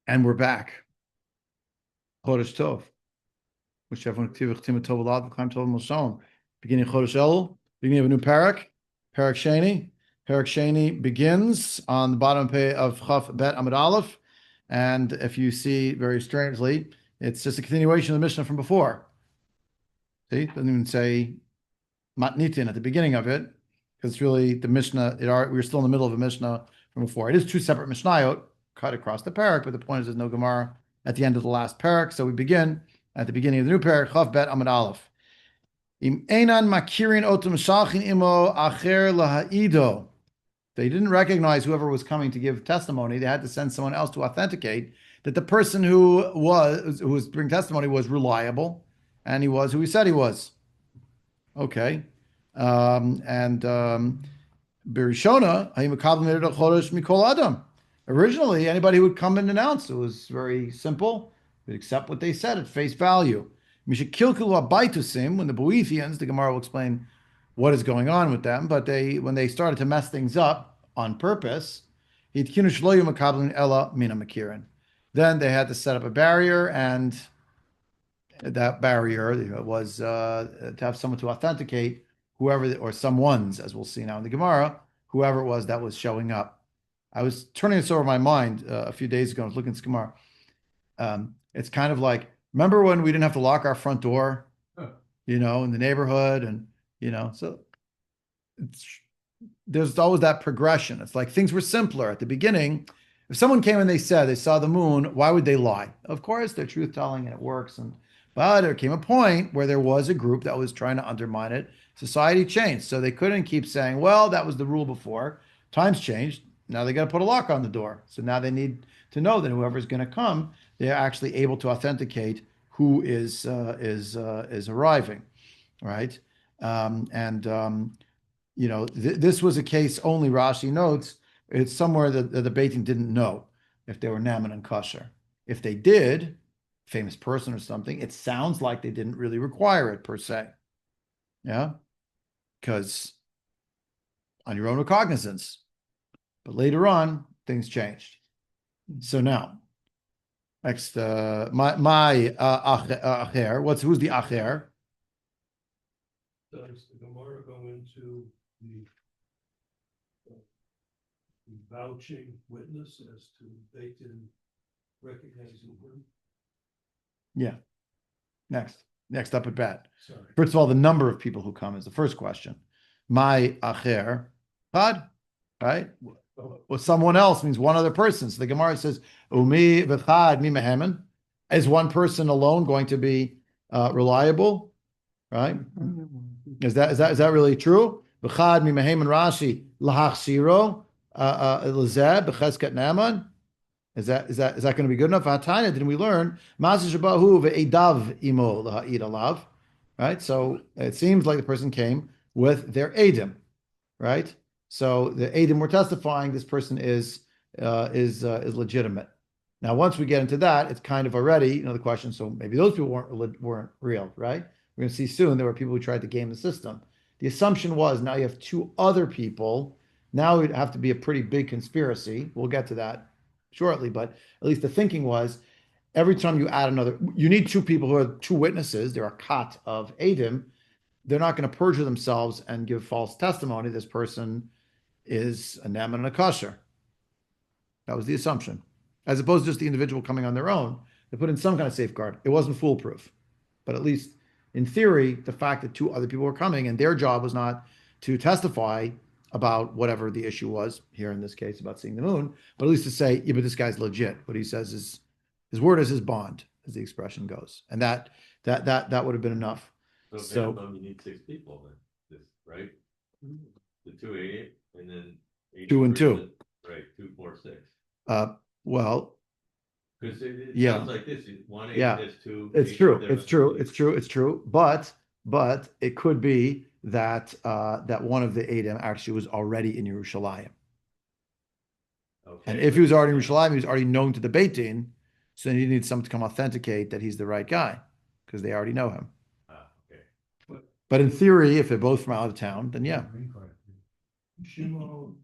And we're back. Chodesh Tov. Whichever Ktib Tov Alad V'Chaim Tov Moshalom. Beginning Chodesh El, beginning of a new Perek. Perek Sheni. Perek Sheni begins on the bottom page of Chaf Bet Amud Aleph. And if you see very strangely, it's just a continuation of the Mishnah from before. See, it doesn't even say Matnitin at the beginning of it, because it's really the Mishnah. We're still in the middle of a Mishnah from before. It is two separate Mishnayot cut across the Perek, but the point is there's no Gemara at the end of the last Perek. So we begin at the beginning of the new Perek, Chav Bet Amud Aleph. Im Einan Makirin Otum Shalchin Imo Acher Lahaido. They didn't recognize whoever was coming to give testimony. They had to send someone else to authenticate that the person who was bringing testimony was reliable, and he was who he said he was. Okay. Berishona, Mikol Adam. Originally, anybody who would come and announce, it was very simple. We'd accept what they said at face value. Mishakilkulu Abaitusim, when the Boethians, the Gemara will explain what is going on with them, but when they started to mess things up on purpose, then they had to set up a barrier, and that barrier was to have someone to authenticate whoever, or someone's, as we'll see now in the Gemara, whoever it was that was showing up. I was turning this over in my mind a few days ago. I was looking at this Gemara. It's kind of like, remember when we didn't have to lock our front door, in the neighborhood, and so there's always that progression. It's like things were simpler at the beginning. If someone came and they said they saw the moon, why would they lie? Of course, they're truth telling and it works. But there came a point where there was a group that was trying to undermine it. Society changed. So they couldn't keep saying, well, that was the rule before. Times changed. Now they got to put a lock on the door. So now they need to know that whoever's going to come, they're actually able to authenticate who is arriving, right? This was a case only, Rashi notes, it's somewhere that the Beit Din didn't know if they were Naaman and kosher. If they did, famous person or something, it sounds like they didn't really require it per se. Yeah? Because on your own recognizance. But later on, things changed. So now, next, my acher. Who's the acher? Does the Gemara go into the vouching witness as to they didn't recognize him? Yeah. Next up at bat. Sorry. First of all, the number of people who come is the first question. My acher, Chad, right? Well, someone else means one other person. So the Gemara says, Umi v'chad mi mehemen. Is one person alone going to be reliable? Right? Is that really true? V'chad mi mehemen Rashi lahachsiro lezeh b'chesket Naaman. Is that going to be good enough? Hatanya, didn't we learn? Shabahu ve'edav imo laha'id alav. Right? So it seems like the person came with their edim, right? So the edim were testifying this person is legitimate. Now, once we get into that, it's kind of already the question. So maybe those people weren't real, right? We're going to see soon there were people who tried to game the system. The assumption was now you have two other people. Now it would have to be a pretty big conspiracy. We'll get to that shortly, but at least the thinking was every time you add another, you need two people who are two witnesses. They're a kat of edim. They're not going to perjure themselves and give false testimony. This person is a Naaman and a kosher. That was the assumption. As opposed to just the individual coming on their own, they put in some kind of safeguard. It wasn't foolproof. But at least in theory, the fact that two other people were coming and their job was not to testify about whatever the issue was, here in this case about seeing the moon, but at least to say, yeah, but this guy's legit. What he says is, his word is his bond, as the expression goes. And that would have been enough. So you need 6 people then, right? The 2 8 and then 2 and 2. Right, 2 4 6. Well, because it yeah. Sounds like this. 1 8 Yeah. is 2. It's true. But it could be that that one of the Edom actually was already in Yerushalayim. Okay. And if he was already in Yerushalayim, he was already known to the Beit Din, so then you need someone to come authenticate that he's the right guy because they already know him. Okay. But in theory, if they're both from out of town, then yeah. Shimon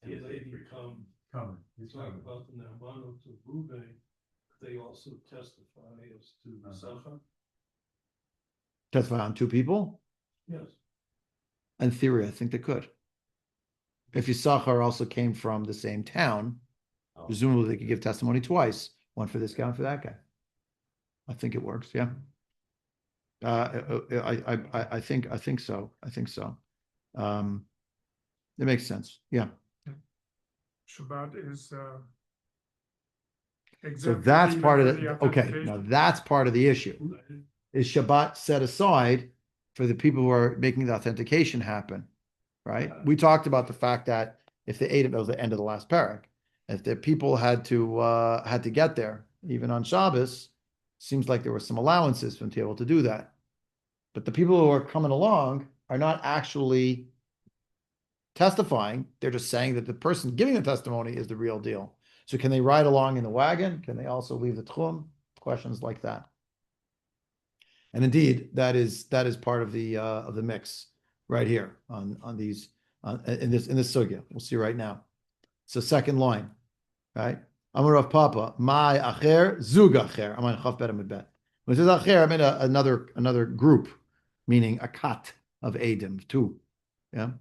and Levi come We talk about the Nabano to Ruvain, they also testify as to Sacha. Testify on two people? Yes. In theory, I think they could. If Yisachar also came from the same town, Oh. presumably they could give testimony twice, one for this guy, one for that guy. I think it works, yeah. I think so. I think so. It makes sense. Yeah. Shabbat is So exempt that's even part of for the, the okay, authentication. now that's part of the issue. Is Shabbat set aside for the people who are making the authentication happen, right? We talked about the fact that if they ate it, that was the end of the last Perek. If the people had to get there, even on Shabbos, seems like there were some allowances for them to be able to do that. But the people who are coming along are not actually testifying. They're just saying that the person giving the testimony is the real deal. So can they ride along in the wagon? Can they also leave the tchum? Questions like that. And indeed, that is part of the mix right here on these in this sugya. We'll see right now. So second line, right? Amar Rav Papa, my acher zug acher. I'm on chaf bet amid bet. When it says acher, I mean another group, meaning a kat of Adam, two. Yeah.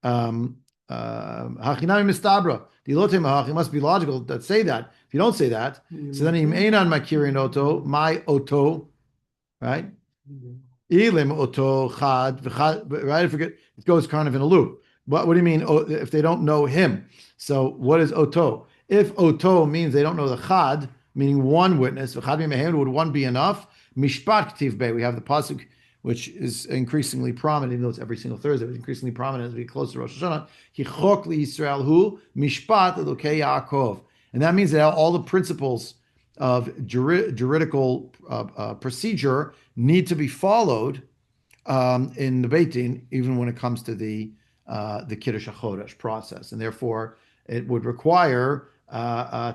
Hachinami mistabra. It must be logical that say that. If you don't say that, so then im einan makirin oto, my oto, right? Ilim oto chad, right? I forget, it goes kind of in a loop. What do you mean if they don't know him? So what is oto? If oto means they don't know the chad, meaning one witness, would one be enough? Mishpat ktiv be. We have the pasuk, which is increasingly prominent, even though it's every single Thursday, but increasingly prominent as we get closer to Rosh Hashanah. Ki chok li Yisrael hu mishpat elokei Yaakov. And that means that all the principles of juridical procedure need to be followed in the Beit Din, even when it comes to the Kiddush HaChodesh process. And therefore, it would require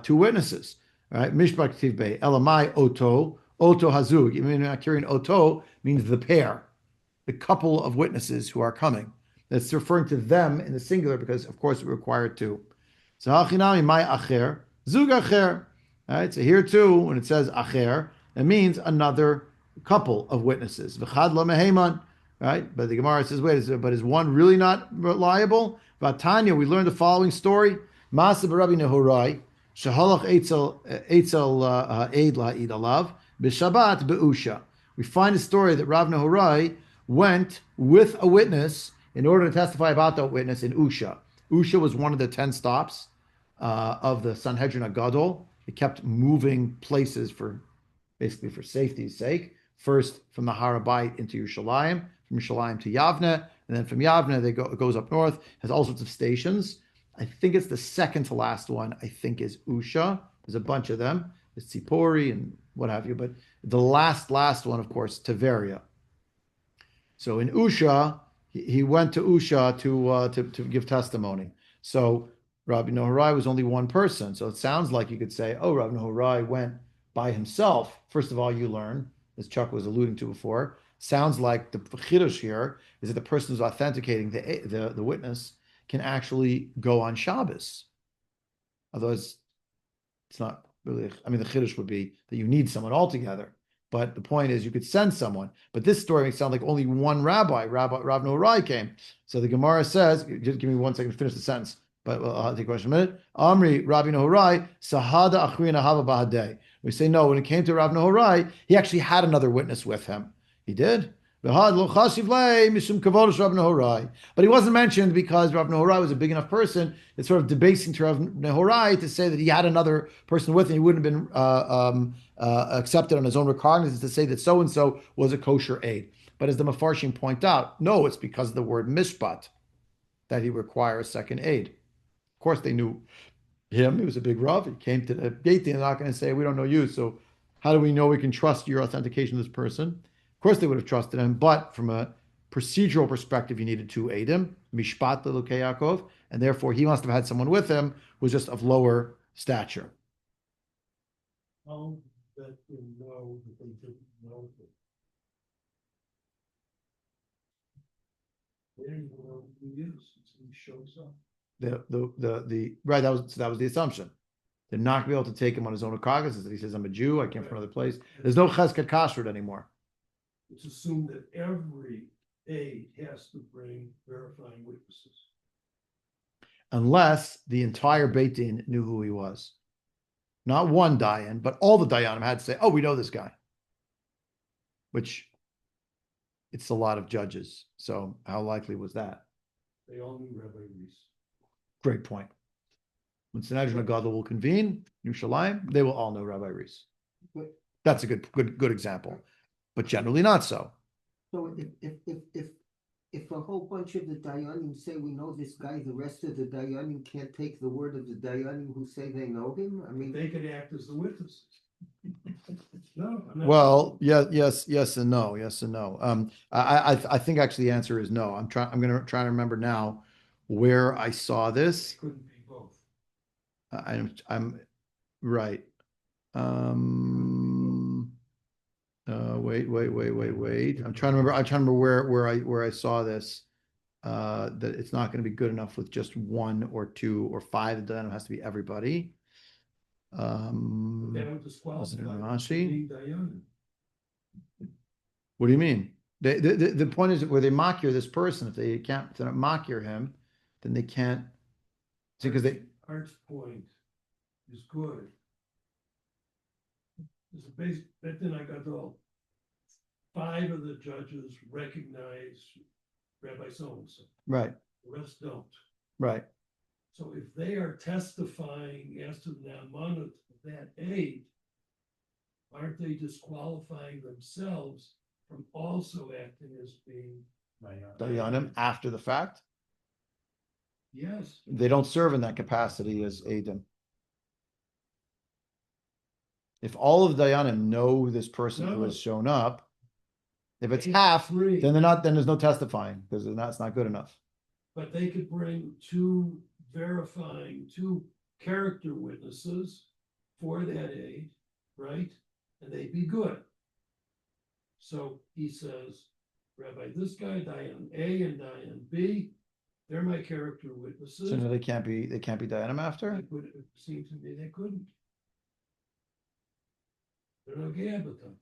two witnesses, right? Mishpat ktiv be, elamai oto hazug. Even carrying oto means the pair, the couple of witnesses who are coming. That's referring to them in the singular because, of course, it required two. So hachinami my acher, zug acher. All right, so here too, when it says acher, it means another couple of witnesses. V'chad lo meheman, right? But the Gemara says, wait, but is one really not reliable? Vatanya, we learned the following story. Masa b'Rabbi Nehorai, shehalach eitzel eid la'id alav, b'Shabbat be'usha. We find a story that Rav Nehorai went with a witness in order to testify about that witness in Usha. Usha was one of the 10 stops of the Sanhedrin Agadol. It kept moving places basically for safety's sake. First from the Harabait into Yerushalayim, from Yerushalayim to Yavne, and then from Yavne it goes up north. Has all sorts of stations. I think it's the second to last one. I think is Usha. There's a bunch of them. There's Tzipori and what have you. But the last one, of course, Tiberia. So in Usha, he went to Usha to give testimony. So Rabbi Nehorai was only one person. So it sounds like you could say, oh, Rabbi Nehorai went by himself. First of all, you learn, as Chuck was alluding to before, sounds like the chiddush here is that the person who's authenticating the witness can actually go on Shabbos. Otherwise, it's not really, I mean, the chiddush would be that you need someone altogether. But the point is, you could send someone. But this story makes it sound like only one rabbi, Rav Nehorai, came. So the Gemara says, just give me 1 second to finish the sentence, but I'll take a question in a minute. Amri, Rabbi Nehorai, Sahada Achrina Hava Bahadei. We say, no, when it came to Rav Nehorai, he actually had another witness with him. He did. But he wasn't mentioned because Rav Nehorai was a big enough person. It's sort of debasing to Rav Nehorai to say that he had another person with him. He wouldn't have been accepted on his own recognizance to say that so-and-so was a kosher aid. But as the Mefarshim point out, no, it's because of the word mishpat that he requires second aid. Of course, they knew him. He was a big Rav. He came to the gate. They're not going to say, we don't know you. So how do we know we can trust your authentication of this person? Of course, they would have trusted him. But from a procedural perspective, you needed two Eidim, Mishpat Lelukei Yaakov, and therefore he must have had someone with him who was just of lower stature. How that you know that they didn't know that. They didn't know who he is until he shows up. The right, that was the assumption. They're not going to be able to take him on his own cognizance that he says, I'm a Jew, I came from another place. There's no chesed kashrut anymore. It's assumed that every aide has to bring verifying witnesses. Unless the entire Beit Din knew who he was. Not one Dayan, but all the Dayanim had to say, oh, we know this guy. Which, it's a lot of judges. So how likely was that? They all knew Rabbi Reese. Great point. When Sanhedrin Gadol will convene, Yerushalayim, they will all know Rabbi Reese. But- That's a good example. But generally not so. So if a whole bunch of the Dayanim say we know this guy, the rest of the Dayanim can't take the word of the Dayanim who say they know him? I mean, They could act as the witnesses. No. I'm not- Well, yes and no. Yes and no. I think actually the answer is no. I'm gonna try to remember now where I saw this. Couldn't be both. I'm right. Wait. I'm trying to remember where I saw this. That it's not going to be good enough with just one or two or five. Then it has to be everybody. That would disqualify was it in them from Rashi? being Dayanim. What do you mean? The point is that where they mock this person, if they don't mock him, then they can't. See, because they Art's point is good. There's a base, but then I got all 5 of the judges recognize Rabbi so-and-so, right, the rest don't. right. So if they are testifying as to the amount of that aid, aren't they disqualifying themselves from also acting as being? Dayanim after the fact, Yes. they don't serve in that capacity as Adam. If all of Dayanim know this person who has shown up, if it's half, Three. then they're not. Then there's no testifying because that's not good enough. But they could bring 2 character witnesses for that aid, right? And they'd be good. So he says, Rabbi, this guy, Dayan A and Dayan B, they're my character witnesses. So no, they can't be Dayanim after. It seems to me they couldn't. They're no gab with them.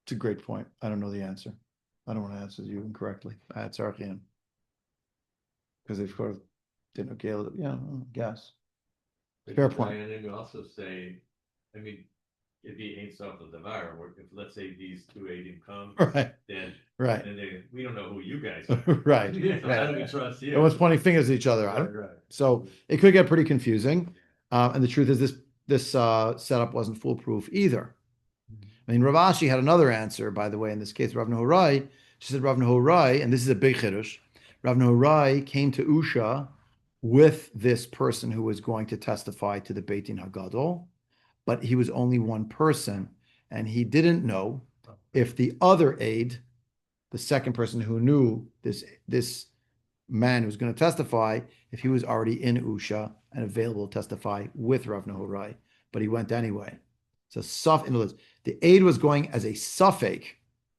It's a great point. I don't know the answer. I don't want to answer you incorrectly. It's Archian. Because they've sort of didn't okay. Yeah, I guess. But Fair you- point. And then you also say, I mean, if he ain't self of the devour, or if let's say these 2 aiding come, Right, then right, we don't know who you guys are. right. Yeah, so how do we trust you? Everyone's pointing fingers at each other. Right. So it could get pretty confusing. And the truth is this setup wasn't foolproof either. I mean, Rav Ashi had another answer, by the way, in this case, Rav Nehorai. She said Rav Nehorai, and this is a big chiddush, Rav Nehorai came to Usha with this person who was going to testify to the Beit Din Hagadol, but he was only one person, and he didn't know if the other aide, the second person who knew this man who was going to testify, if he was already in Usha and available to testify with Rav Nehorai, but he went anyway. So in other words, the aide was going as a suffix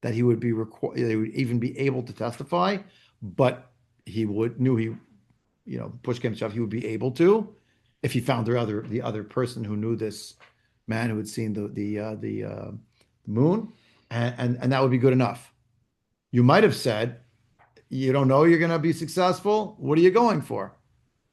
that he would be they would even be able to testify, but he push came to shove, he would be able to if he found the other person who knew this man who had seen the moon, and that would be good enough. You might have said, you don't know you're going to be successful. What are you going for?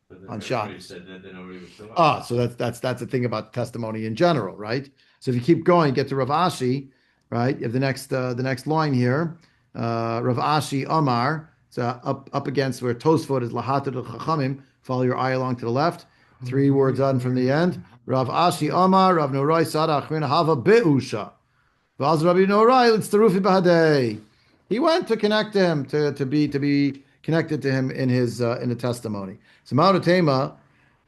But then On everybody Shabbos. said that, then nobody was still So that's the thing about testimony in general, right? So if you keep going, get to Rav Ashi, right? You have the next line here, Rav Ashi Amar. So up against where Tosfot is Lahated Chachamim. Follow your eye along to the left. 3 words on from the end. Rav Ashi Amar Rav Norai Sada Achrina Hava Beusha. Vaz Rabbi Norai Let's Tarufi Bahadei. He went to connect him to be connected to him in the testimony. So Ma'adatema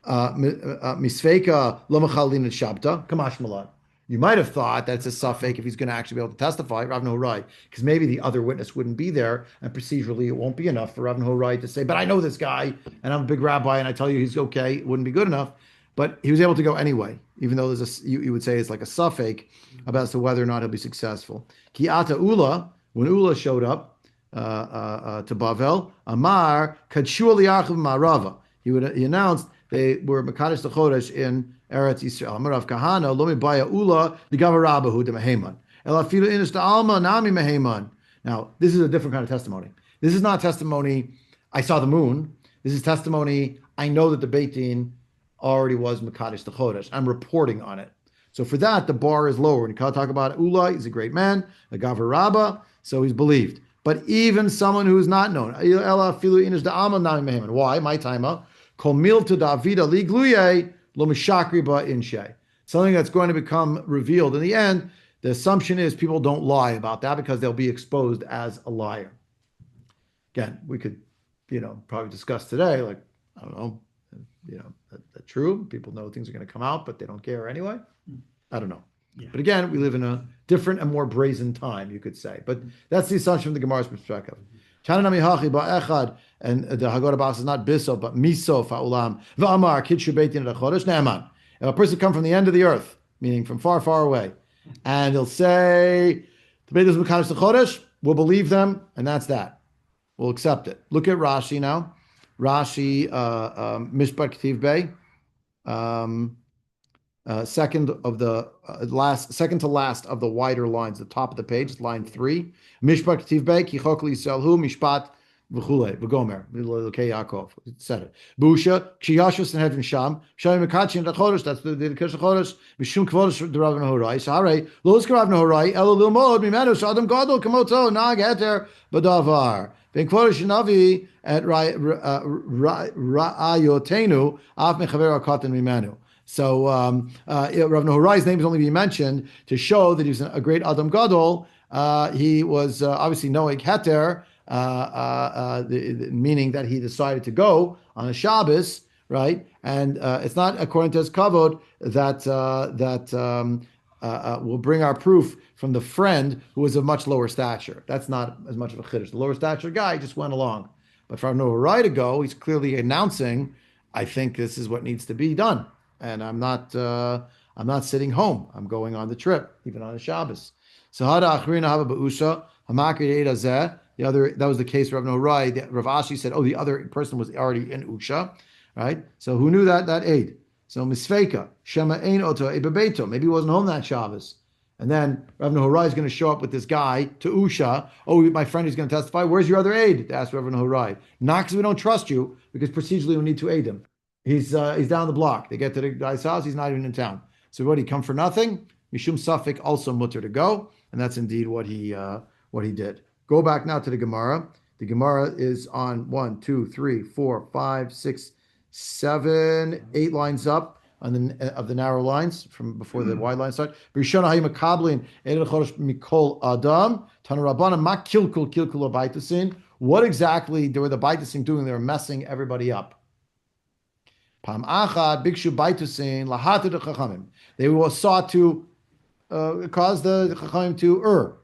Misfeka Lomachalin Shabta Kamash Malan. You might have thought that it's a suffix if he's going to actually be able to testify, Rav Nehorai, because maybe the other witness wouldn't be there, and procedurally it won't be enough for Rav Nehorai to say, but I know this guy, and I'm a big rabbi, and I tell you he's okay. It wouldn't be good enough. But he was able to go anyway, even though you would say it's like a suffix about as to whether or not he'll be successful. Ki'ata Ula, when Ula showed up to Bavel, Amar Kadshu Liachav Marava. he announced they were Mekadesh the Chodesh in Eretz Yisrael. Amar Rav Kahana lo mibaya ula digava Rabbahu de Meheman. El afilu inish da alma nami Meheman. Now, this is a different kind of testimony. This is not testimony, I saw the moon. This is testimony, I know that the Beit Din already was Mekadesh the Chodesh. I'm reporting on it. So for that, the bar is lower. When you talk about Ula, he's a great man, a Gavar Rabbah, so he's believed. But even someone who is not known, why? My timer. Something that's going to become revealed in the end. The assumption is people don't lie about that because they'll be exposed as a liar. Again, we could, probably discuss today, like, I don't know, that's true. People know things are going to come out, but they don't care anyway. I don't know. Yeah. But again, we live in a different and more brazen time, you could say. But that's the assumption from the Gemara's perspective. And the Haggadah Bas is not bisof, but misof ha'ulam. V'amar kidshu beitin chodesh ne'eman. If a person come from the end of the earth, meaning from far, far away, and he'll say, the Beit is Mekadesh the Chodesh, we'll believe them, and that's that. We'll accept it. Look at Rashi now. Rashi, Mishpat Ketiv Bey, second to last of the wider lines, the top of the page, line 3. Mishpat Ketiv Bey, Kichok Liselhu, Mishpat V'chule, V'gomer, V'lokei Yaakov. It said it. Busha, Kshiyashu Sanhedrin Sham, Shai Mekachin Chodesh, that's the Kedesh Chodesh, Mishum Kvodesh the Rav Nehorai, Sahare, Los Rav Nehorai, Elo Lilmod, Mimenu, Shadam Gadol, Kamoto, Nag Eter, Badavar. Ben Kvodesh Navi at Ra'ayotenu, Af Mechaver Akatan Mimenu. So Rav Nehorai's name is only being mentioned to show that he was a great Adam Gadol. He was obviously Noeg Heter, meaning that he decided to go on a Shabbos, right? And it's not according to his kavod that will bring our proof from the friend who was of much lower stature. That's not as much of a chiddush. The lower stature guy just went along. But for Noah to go, he's clearly announcing, I think this is what needs to be done. And I'm not sitting home. I'm going on the trip, even on a Shabbos. So Hada Achrina Hava Ba'usha, Hamakri Eidazeh. The other, that was the case Rav Norai. Rav Ashi said, the other person was already in Usha, right? So who knew that aid? So Misfeka, Shema Ein Oto Ebebeto. Maybe he wasn't home that Shabbos. And then Rav Nehorai is going to show up with this guy to Usha. My friend is going to testify. Where's your other aide? To ask Rav Nehorai. Not because we don't trust you, because procedurally we need to aid him. He's down the block. They get to the guy's house. He's not even in town. So what, he come for nothing? Mishum Safik also mutter to go. And that's indeed what he did. Go back now to the Gemara. The Gemara is on 1, 2, 3, 4, 5, 6, 7, 8 lines up on of the narrow lines from before the wide lines start. What exactly were the baitusin doing? They were messing everybody up. They sought to cause the chachamim to err.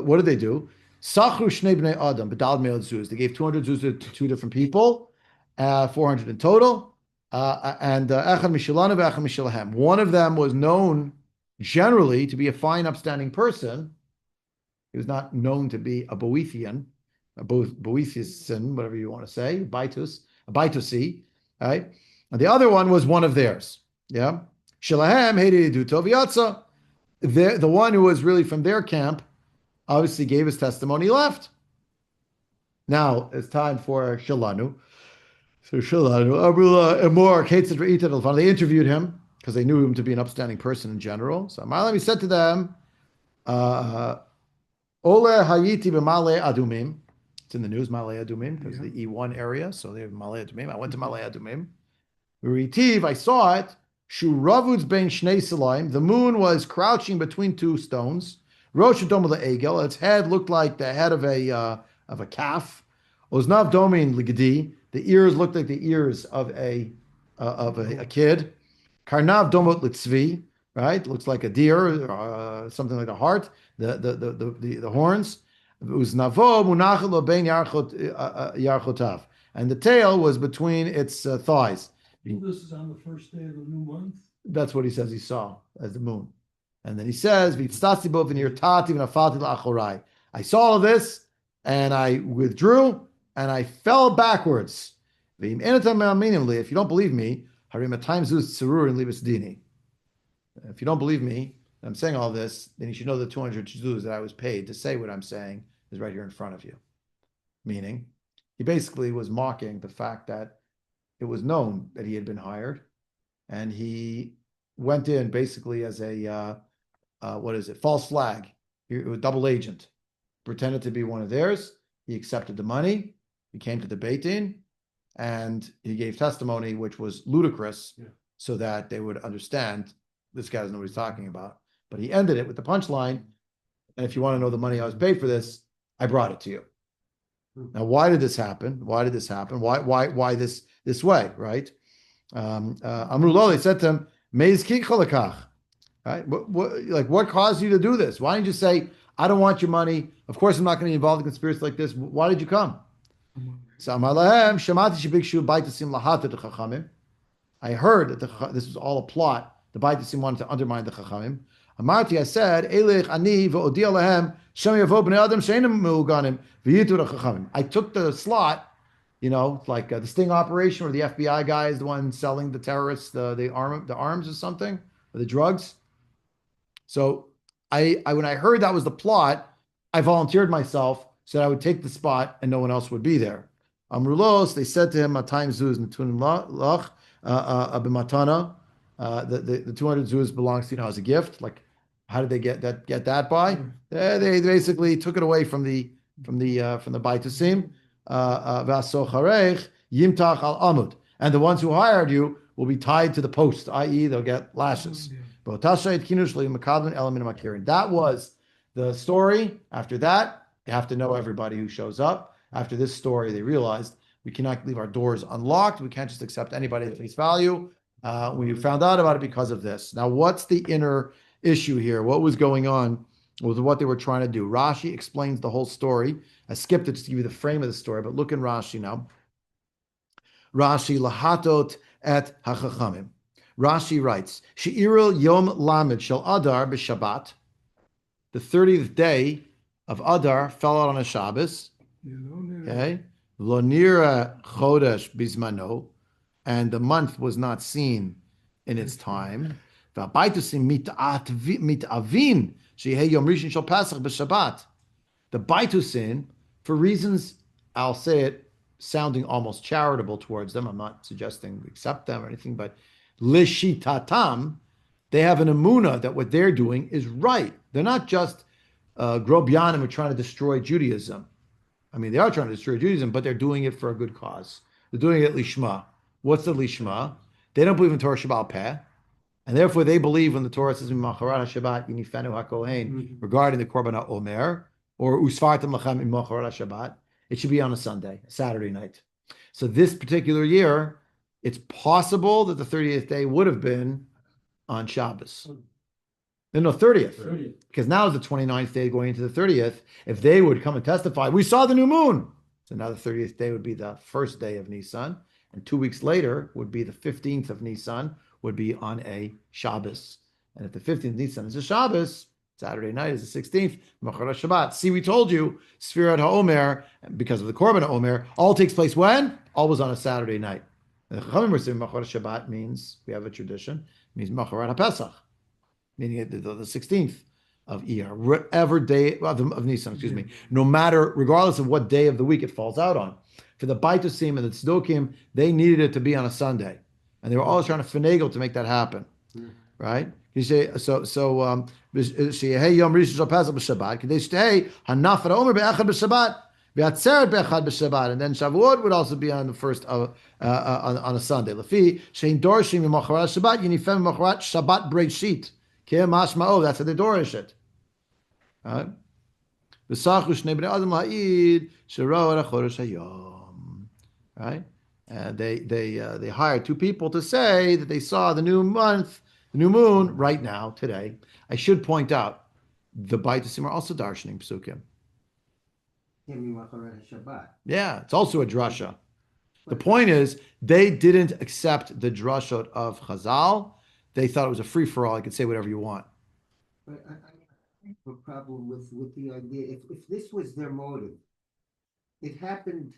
What did they do? Sachru shnei bnei adam b'dal me'od zuz. They gave 200 zuz to 2 different people, 400 in total, and echad mishalanu v'echad mishalahem. One of them was known generally to be a fine, upstanding person. He was not known to be a Boethian, a Boethian, whatever you want to say, a Baitusi, right? And the other one was one of theirs. Yeah, Shilahem hated Duto v'yatza. The one who was really from their camp obviously gave his testimony, left. Now it's time for Shalanu. So Shalanu, Emor, they interviewed him because they knew him to be an upstanding person in general. So Malam, he said to them, Ole Hayiti b'Male Adumim. It's in the news, Male Adumim, because the E1 area. So they have Male Adumim. I went to Male Adumim. Ritiv, I saw it. Shuravud's ben Shnei Salaim. The moon was crouching between 2 stones. Rosh Dom Egel. Its head looked like the head of a calf. Oznav Domin Ligdi. The ears looked like the ears of a kid. Karnav Domot Litzvi. Right, looks like a deer, something like a heart. The horns. Uznavo Munachel Ben Yarchotav. And the tail was between its thighs. This is on the first day of the new month. That's what he says he saw as the moon. And then he says, I saw all of this, and I withdrew, and I fell backwards. If you don't believe me, if you don't believe me, I'm saying all this, then you should know the 200 zuz that I was paid to say what I'm saying is right here in front of you. Meaning, he basically was mocking the fact that it was known that he had been hired, and he went in basically as a false flag. He was a double agent, pretended to be one of theirs. He accepted the money. He came to the Beit Din, and he gave testimony, which was ludicrous, so that they would understand this guy doesn't know what he's talking about. But he ended it with the punchline. And if you want to know the money I was paid for this, I brought it to you. Now, why did this happen? Why did this happen? Why this way? Right? Amrullah, they said to him, "Meiz kichalakach." Right? What caused you to do this? Why didn't you say, "I don't want your money. Of course, I'm not going to be involved in conspiracy like this." Why did you come? So Amar lahem, "Shamati shebikshu baitasim lahatat chachamim." I heard that this was all a plot. The baitasim wanted to undermine the chachamim. Amarti, I said, "Elech ani ve'odia lahem shem yavo bnei adam she'enim meuganim v'yitu chachamim." I took the slot. Like the sting operation where the FBI guy is the one selling the terrorists the arms or something, or the drugs. So I when I heard that was the plot, I volunteered myself so that I would take the spot and no one else would be there. Amrulos, they said to him, "Matayim zuz netunim lach b'matana." The 200 zuz belongs to as a gift. Like, how did they get that by? They basically took it away from the baitusim. Yimtach al amud, and the ones who hired you will be tied to the post, i.e., they'll get lashes. That was the story. After that, you have to know everybody who shows up. After this story, they realized we cannot leave our doors unlocked. We can't just accept anybody at face value. We found out about it because of this. Now, what's the inner issue here? What was going on with what they were trying to do? Rashi explains the whole story. I skipped it just to give you the frame of the story, but look in Rashi now. Rashi lahatot et hachachamim. Rashi writes, She'iril yom lamed shel Adar b'Shabbat. The 30th day of Adar fell out on a Shabbos. Okay. Lo nira chodesh bizmano, and the month was not seen in its time. V'abaitusim mitavin shehei yom rishon shel Pesach b'Shabbat. The baitusin, for reasons, I'll say it, sounding almost charitable towards them. I'm not suggesting we accept them or anything, but lishitatam, they have an emunah that what they're doing is right. They're not just Grobyanim who are trying to destroy Judaism. I mean, they are trying to destroy Judaism, but they're doing it for a good cause. They're doing it lishma. What's the lishma? They don't believe in Torah Shabbal Peh, and therefore they believe when the Torah says Macharat Shabbat Yinifenu HaKohen regarding the Korban HaOmer, or Usfartam Lachem in Macharat Shabbat, it should be on a Sunday, a Saturday night. So this particular year, it's possible that the 30th day would have been on Shabbos. No, 30th. Because now is the 29th day going into the 30th. If they would come and testify, we saw the new moon. So now the 30th day would be the first day of Nisan. And 2 weeks later would be the 15th of Nisan, would be on a Shabbos. And if the 15th of Nisan is a Shabbos, Saturday night is the 16th, Macharat Shabbat. See, we told you, Sfirat HaOmer, because of the Korban HaOmer, all takes place when? Always on a Saturday night. And the Chachamim were saying Macharat Shabbat means, we have a tradition, means Macharat HaPesach, meaning the 16th of Iyar, whatever day of Nisan, no matter, regardless of what day of the week it falls out on. For the Baitusim and the Tzdokim, they needed it to be on a Sunday. And they were always trying to finagle to make that happen. Right? You say so. Shehei Yom Rishon Shel Pesach b'Shabbat. Kedei shtehei Hanaf HaOmer be'echad b'Shabbat, ve'atzeret be'echad b'Shabbat, and then Shavuot would also be on the first on a Sunday. Lefi shein dorshim Macharat Shabbat Yinifem Macharat Shabbat Breishit. Ke'em mashma'o. That's how they dorish it. Right? V'sachu shnei bnei adam ha'id shero et hachodesh hayom. Right? And they hired two people to say that they saw the new month, the new moon, right now, today. I should point out, the Baitusim are also darshaning psukim. Yeah, it's also a drasha. The point is, they didn't accept the drashot of Chazal. They thought it was a free-for-all. You could say whatever you want. But I have a problem with the idea. If this was their motive, it happened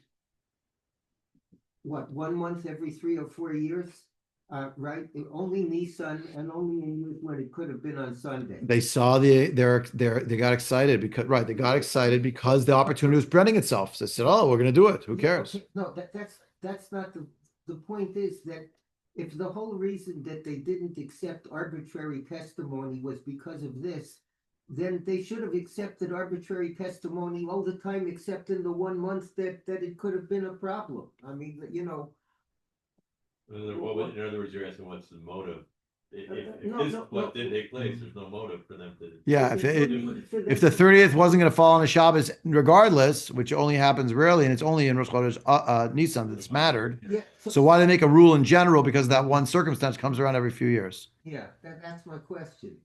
what, 1 month every 3 or 4 years? Right, only Nissan and only in years when it could have been on Sunday. They saw they got excited because they got excited because the opportunity was presenting itself. So they said, "Oh, we're going to do it. Who cares?" Okay, no, that's not the point is that if the whole reason that they didn't accept arbitrary testimony was because of this, then they should have accepted arbitrary testimony all the time, except in the 1 month that it could have been a problem. I mean, In other words, you're asking what's the motive? If No, this no, what no. did take place, there's no motive for them to. Yeah, For them if the 30th wasn't going to fall on a Shabbos, regardless, which only happens rarely, and it's only in Rosh Chodesh Nisan that's mattered. Yeah, So why they make a rule in general? Because that one circumstance comes around every few years. yeah, that's my question.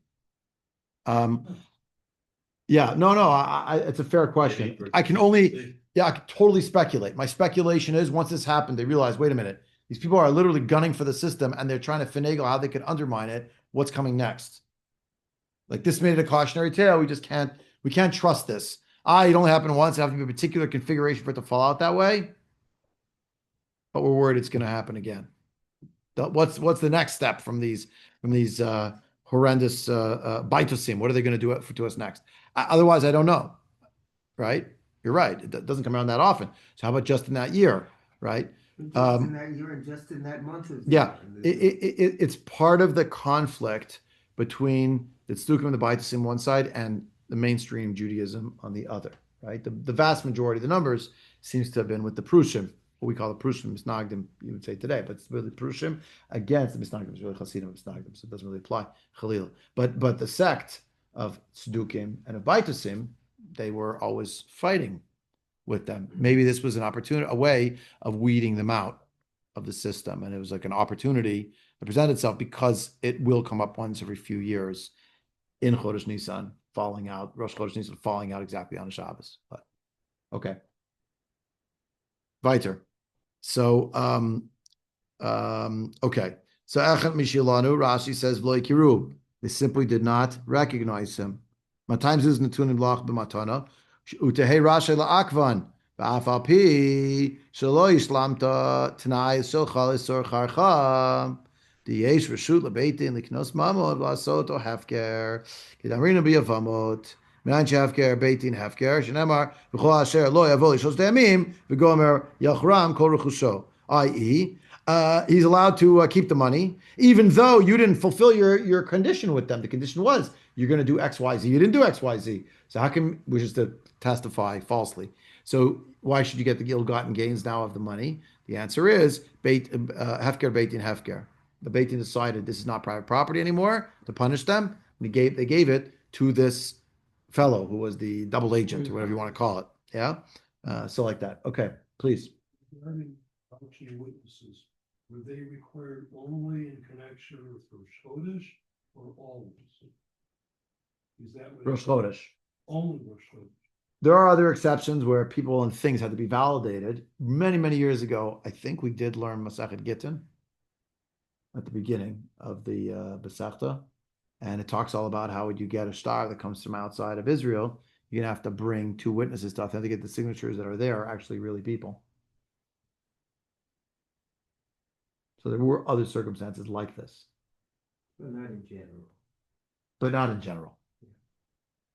Yeah, no, it's a fair question. I can totally speculate. My speculation is once this happened, they realized, wait a minute, these people are literally gunning for the system and they're trying to finagle how they could undermine it. What's coming next? Like this made it a cautionary tale. We can't trust this. It only happened once. It has to be a particular configuration for it to fall out that way. But we're worried it's going to happen again. What's the next step from these horrendous baitosim? What are they going to do to us next? Otherwise, I don't know. Right? You're right. It doesn't come around that often. So how about just in that year? Right? Just in that year and just in that month. Yeah, it's part of the conflict between the Tzdukim and the Baitusim one side and the mainstream Judaism on the other, right? The vast majority of the numbers seems to have been with the Prushim, what we call the Prushim Misnagdim, you would say today, but it's really Prushim against the Misnagdim. It's really Hasidim Misnagdim, so it doesn't really apply, Khalil. But the sect of Tzdukim and of Baitusim, they were always fighting with them. Maybe this was an opportunity, a way of weeding them out of the system. And it was like an opportunity to present itself because it will come up once every few years in Chodesh Nisan, falling out, Rosh Chodesh Nisan falling out exactly on the Shabbos. But okay. Weiter. So, okay. So Echad Mishilanu, Rashi says, V'lo Kiru. They simply did not recognize him. Matayim zuz netunim lach b'matana. Utehei Rashi la'akvan. V'af al pi shelo yishlamta t'nai sochal isor charcha. Diyesh reshut lebeitin liknos mamod v'asot o hefker. Kedamrinu b'yavamot. Menan shehefker beitin hefker. Shenemar v'chol asher lo yavo lishos de'amim v'gomer yachram kol rechusho. I.e., he's allowed to keep the money, even though you didn't fulfill your condition with them. The condition was you're going to do X, Y, Z. You didn't do X, Y, Z. So how come we're just to testify falsely? So why should you get the ill-gotten gains now of the money? The answer is hefker beitin hefker. The beitin decided this is not private property anymore to punish them. And they gave it to this fellow who was the double agent or whatever you want to call it. Yeah. So like that. Okay, please. Regarding vouching witnesses, were they required only in connection with Rosh Chodesh or all witnesses? Is that what? Rosh Chodesh. Only Rosh Chodesh. There are other exceptions where people and things had to be validated. Many, many years ago, I think we did learn Masachet Gittin at the beginning of the Besechta, and it talks all about how would you get a star that comes from outside of Israel. You're gonna have to bring two witnesses to authenticate the signatures that are there are actually really people. So there were other circumstances like this, But not in general. but not in general.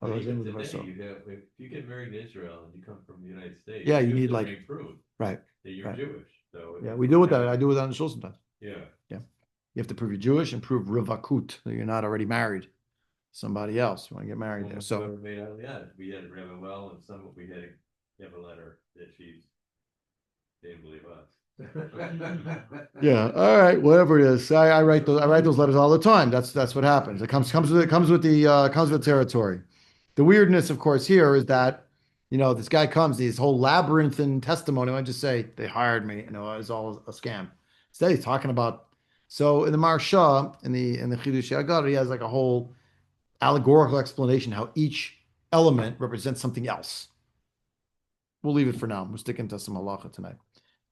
Otherwise, Even they would have today, so. if you get married in Israel and you come from the United States, Yeah, you have need to like bring proof right. that you're right. Jewish. So Yeah, we deal with that. I do with that on the shul sometimes. Yeah. You have to prove you're Jewish and prove rivakut that you're not already married to somebody else. You want to get married there. So made out of that. We had Revel and some we had to have a letter that she didn't believe us. yeah, all right, whatever it is. I write those letters all the time. That's what happens. It comes with the territory. The weirdness, of course, here is that this guy comes, these whole labyrinthine testimony. I just say they hired me. It was all a scam. Instead, he's talking about in the Marsha in the Chidushei Haggadah, he has like a whole allegorical explanation how each element represents something else. We'll leave it for now. We're sticking to some halacha tonight.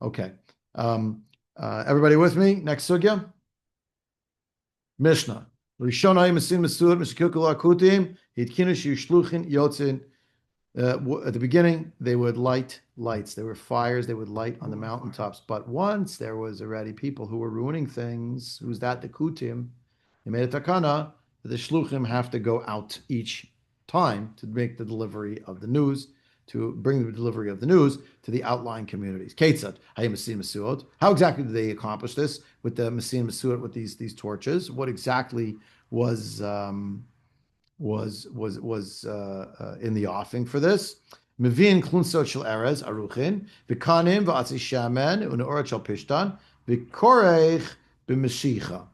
Okay. Everybody with me? Next sugya. Mishnah. Rishonai mesin mesud mishkilkul akutim hitkinu shishluchin yotzin At the beginning, they would light lights. There were fires they would light on the mountaintops. But once there was already people who were ruining things, who's that? The Kutim. They made a takana that the shluchim have to go out each time to make the delivery of the news, to bring the delivery of the news to the outlying communities. Ketzat, Hayamasim Masuot. How exactly did they accomplish this with the Masim Masuot with these torches? What exactly was in the offing for this? Mevin klunsot shel erez aruchin v'kanim v'atzi shamen uneorat shel pishtan v'korech b'meshicha.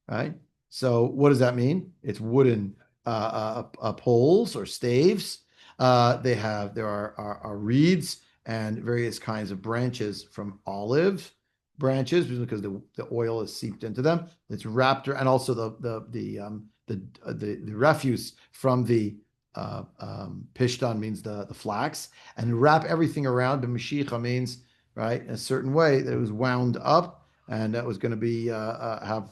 Right. So what does that mean? It's wooden poles or staves. There are reeds and various kinds of branches from olive branches because the oil is seeped into them. It's wrapped, and also the refuse from the pishtan means the flax, and wrap everything around. The mashicha means, right, in a certain way that it was wound up, and that was going to be have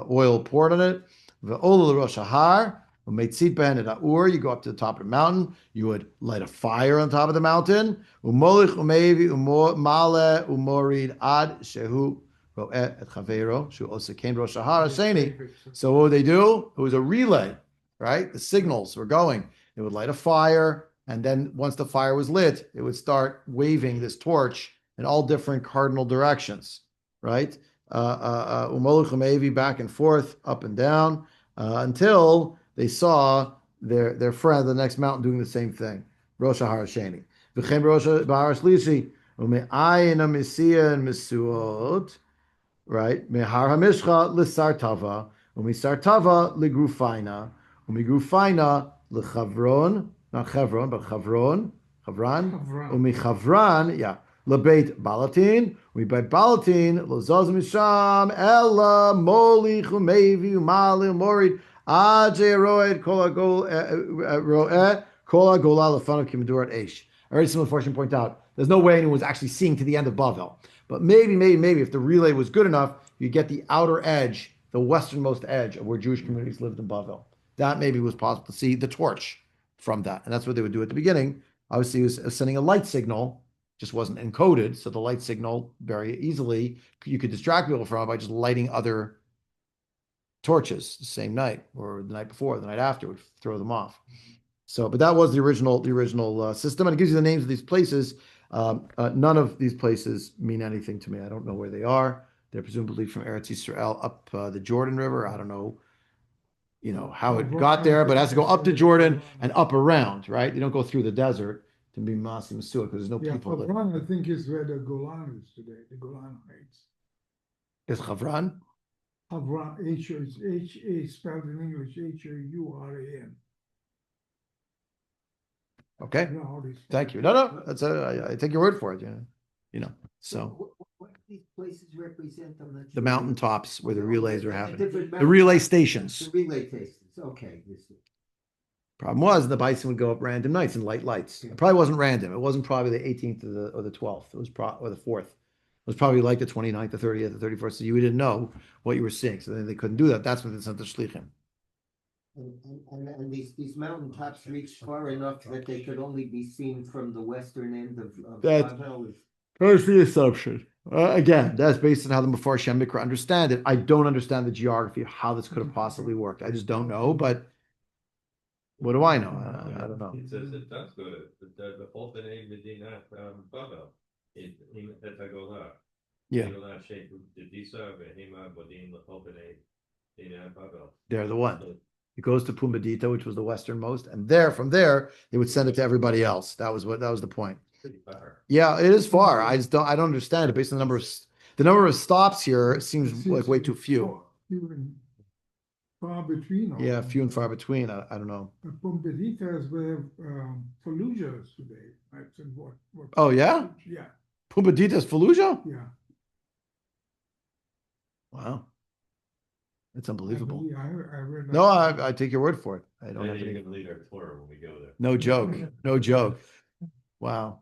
oil poured on it. The oil rosh har. You go up to the top of the mountain. You would light a fire on top of the mountain. Umolich umevi umale umorid ad shehu ro'eh et chavero shu osekain rosh hahar Sheni. So what would they do? It was a relay, right? The signals were going. They would light a fire, and then once the fire was lit, it would start waving this torch in all different cardinal directions, right? Umolich umevi back and forth, up and down, until they saw their friend, the next mountain, doing the same thing. Rosh Hahar Sheni. V'chem Rosh Bahar Shlishi. Ume'ayin ha'misiya mesuot. Right? Mehar ha'mishcha l'sartava. Umisartava l'grufaina. Umigrufaina l'chavron. Not Chevron, but Chavron. Chavran. Umichavran, yeah. Lebeit Balatin, we by Balatin, Lozaz Misham, Ella, Moli, Chumevi, Umali, Morid, Aje Roed, Kola Roed, Kola Gola, Lafan of Kimadurat Aish. I heard some unfortunate point out, there's no way anyone was actually seeing to the end of Bavel. But maybe, if the relay was good enough, you get the outer edge, the westernmost edge of where Jewish communities lived in Bavel. That maybe was possible to see the torch from that. And that's what they would do at the beginning. Obviously, it was sending a light signal, just wasn't encoded. So the light signal very easily, you could distract people from it by just lighting other torches the same night or the night before, the night after, would throw them off. So, but that was the original system, and it gives you the names of these places. None of these places mean anything to me. I don't know where they are. They're presumably from Eretz Yisrael up the Jordan River. I don't know, how it got there, but it has to go up to Jordan and up around, right? You don't go through the desert to be Masi Masua because there's no people. Havran, I think, is where the Golan is today, the Golan Heights. Is Havran? Havran, H-A spelled in English, H-A-U-R-A-N. Okay. Thank you. No, that's I take your word for it. So what do these places represent? I'm not sure. The mountaintops where the relays are happening, the The relay stations. The relay stations. Okay. Problem was the bison would go up random nights and light lights. It probably wasn't random. It wasn't probably the 18th or the 12th. It was or the 4th. It was probably like the 29th, the 30th, the 31st. So you didn't know what you were seeing. So then they couldn't do that. That's when they sent the shlichim. And these mountaintops reached far enough that they could only be seen from the western end of Bavel. That's the assumption. Again, that's based on how the Mefarshim Mikra understand it. I don't understand the geography of how this could have possibly worked. I just don't know, but what do I know? I don't know. It says it does go to the whole thing Medina Bavel. That's I go there. Yeah. They're the one. It goes to Pumbedita, which was the westernmost, and from there they would send it to everybody else. That was the point. Pretty far. Yeah, it is far. I don't understand it based on the number of stops here seems like way too few. Even far between. Yeah, few and far between. I don't know. Pumbedita is where Fallujah is today. That's in what Oh yeah? Yeah. Pumbedita is Fallujah? Yeah. Wow. It's unbelievable. I read that. No, I take your word for it. I don't have Maybe you any. can lead our tour when we go there. No joke. No joke. Wow.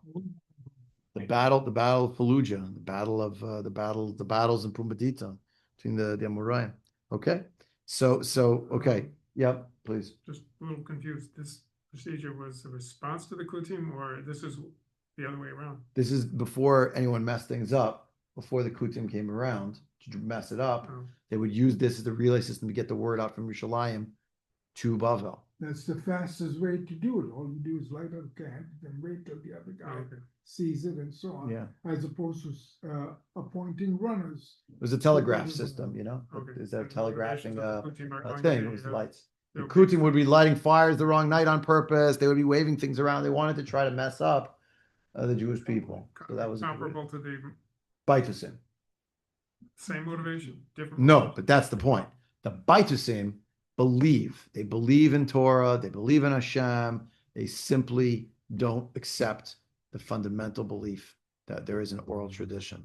The battle of Fallujah, the battles in Pumbedita between the Amoraim. Okay. So okay. Yep, please. Just a little confused. This procedure was a response to the Kutim, or this is the other way around? This is before anyone messed things up, before the Kutim came around to mess it up. Oh. They would use this as the relay system to get the word out from Yerushalayim to Bavel. That's the fastest way to do it. All you do is light up a can, then wait till the other guy sees it and so on. Yeah. As opposed to appointing runners. It was a telegraph system, you know? Okay. Is that And the telegraphing relations of the Kutim are going thing? to It was be, lights. The they'll Kutim would be lighting fires the wrong night on purpose. They would be waving things around. They wanted to try to mess up the Jewish people. So that was comparable to the Baitusim. same motivation, different. No, motivation. but that's the point. The Baitusim believe. They believe in Torah. They believe in Hashem. They simply don't accept the fundamental belief that there is an oral tradition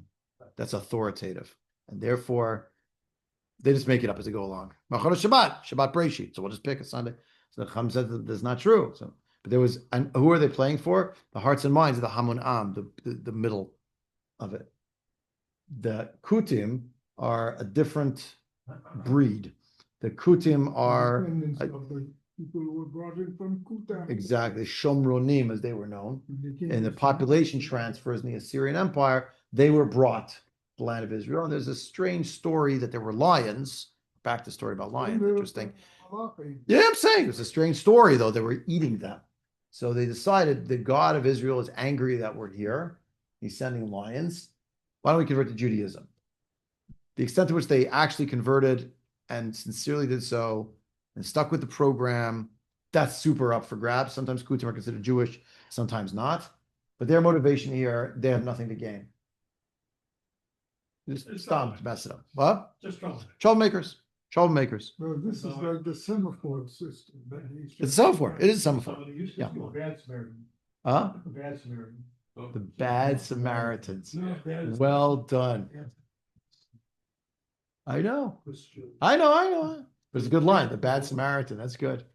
that's authoritative. And therefore, they just make it up as they go along. Machar Shabbat Breshit. So we'll just pick a Sunday. So the Chum said that that's not true. So, but there was, and who are they playing for? The hearts and minds of the Hamun Am, the middle of it. The Kutim are a different breed. The Kutim are Descendants of the people who were brought in from Kuta. exactly Shomronim, as they were known. They came In the from- population transfers in the Assyrian Empire, they were brought to the land of Israel. And there's a strange story that there were lions. Back to the story about lions. Interesting. Yeah, I'm saying it's a strange story, though. They were eating them. So they decided the God of Israel is angry that we're here. He's sending lions. Why don't we convert to Judaism? The extent to which they actually converted and sincerely did so and stuck with the program, that's super up for grabs. Sometimes Kutim are considered Jewish, sometimes not. But their motivation here, they have nothing to gain. Just stop to mess it up. What? Just trouble. Troublemakers. Troublemakers. Well, this is like the semaphore system. But It's a semaphore. It is a semaphore. So they used to Yeah. do a bad Samaritan. Huh? A bad Samaritan. The bad Samaritans. No, bad is- Well done. I know. Christian. I know. It was a good line. The bad Samaritan. That's good.